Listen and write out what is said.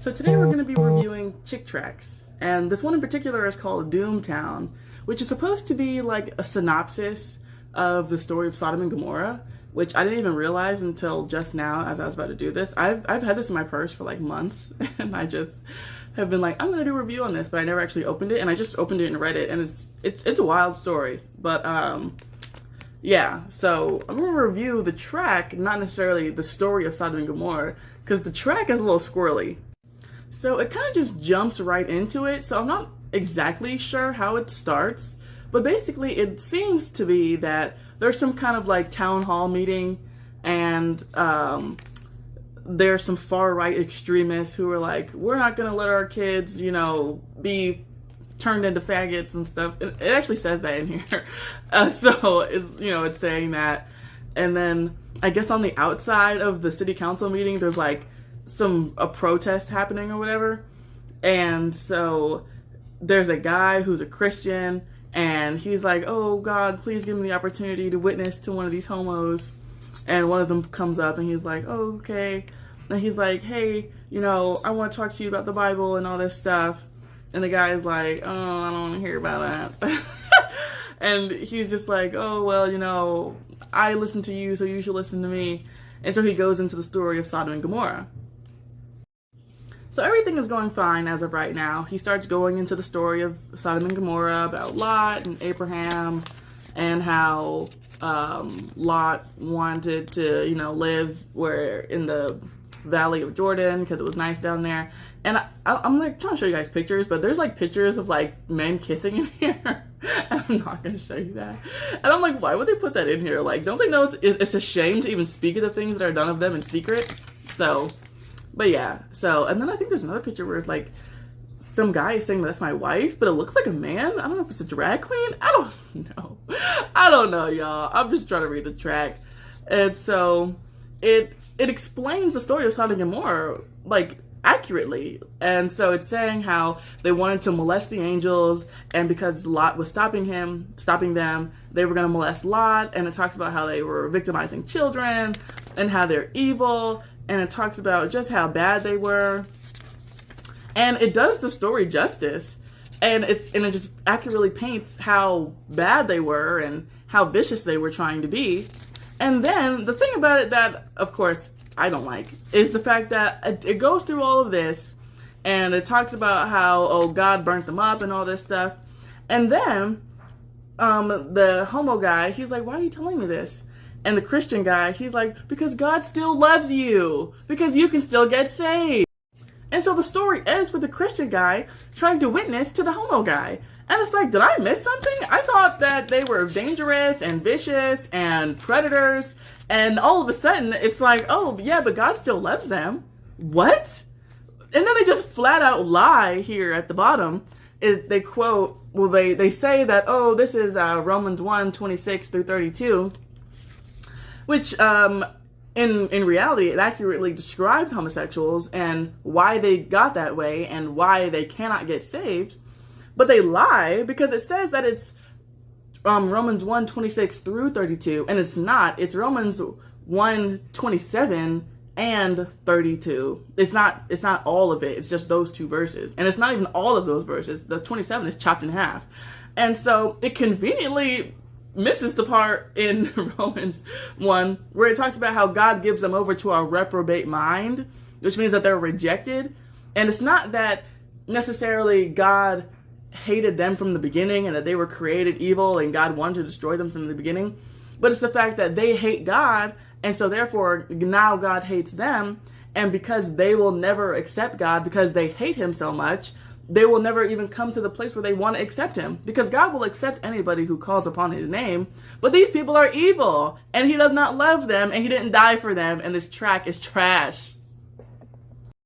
So today we're going to be reviewing Chick tracts, and this one in particular is called Doomtown, which is supposed to be like a synopsis of the story of Sodom and Gomorrah, which I didn't even realize until just now as I was about to do this. I've had this in my purse for like months, and I just have been like, I'm going to do a review on this, but I never actually opened it, and I just opened it and read it, and it's a wild story, but yeah, so I'm going to review the track, not necessarily the story of Sodom and Gomorrah, because the track is a little squirrely. So it kind of just jumps right into it, so I'm not exactly sure how it starts, but basically it seems to be that there's some kind of like town hall meeting, and there's some far-right extremists who are like, we're not going to let our kids, be turned into faggots and stuff. It actually says that in here. So it's saying that. And then I guess on the outside of the city council meeting, there's like a protest happening or whatever. And so there's a guy who's a Christian, and he's like, oh God, please give me the opportunity to witness to one of these homos. And one of them comes up and he's like, oh, okay. And he's like, hey, I want to talk to you about the Bible and all this stuff. And the guy's like, oh, I don't want to hear about that. And he's just like, oh, well, I listen to you, so you should listen to me. And so he goes into the story of Sodom and Gomorrah. So everything is going fine as of right now. He starts going into the story of Sodom and Gomorrah about Lot and Abraham, and how Lot wanted to, live in the Valley of Jordan because it was nice down there. And I'm like trying to show you guys pictures, but there's like pictures of like men kissing in here. And I'm not going to show you that. And I'm like, why would they put that in here? Like, don't they know it's a shame to even speak of the things that are done of them in secret? So, but yeah. So, and then I think there's another picture where it's like some guy is saying that's my wife, but it looks like a man. I don't know if it's a drag queen. I don't know, y'all. I'm just trying to read the track. And so it explains the story of Sodom and Gomorrah, like, accurately. And so it's saying how they wanted to molest the angels, and because Lot was stopping them, they were going to molest Lot. And it talks about how they were victimizing children and how they're evil, and it talks about just how bad they were. And it does the story justice, and it just accurately paints how bad they were and how vicious they were trying to be. And then the thing about it that, of course, I don't like is the fact that it goes through all of this, and it talks about how, God burnt them up and all this stuff. And then the homo guy, he's like, why are you telling me this? And the Christian guy, he's like, because God still loves you, because you can still get saved. And so the story ends with the Christian guy trying to witness to the homo guy. And it's like, did I miss something? I thought that they were dangerous and vicious and predators. And all of a sudden, it's like, oh, yeah, but God still loves them. What? And then they just flat out lie here at the bottom. They quote, they say that, this is Romans 1:26 through 32, which in reality, it accurately describes homosexuals and why they got that way and why they cannot get saved. But they lie because it says that it's Romans 1:26 through 32, and it's not. It's Romans 1:27 and 32. It's not all of it. It's just those two verses. And it's not even all of those verses. The 27 is chopped in half. And so it conveniently misses the part in Romans 1 where it talks about how God gives them over to a reprobate mind, which means that they're rejected. And it's not that necessarily God hated them from the beginning and that they were created evil and God wanted to destroy them from the beginning, but it's the fact that they hate God, and so therefore now God hates them. And because they will never accept God because they hate him so much, they will never even come to the place where they want to accept him, because God will accept anybody who calls upon his name. But these people are evil, and he does not love them, and he didn't die for them, and this track is trash.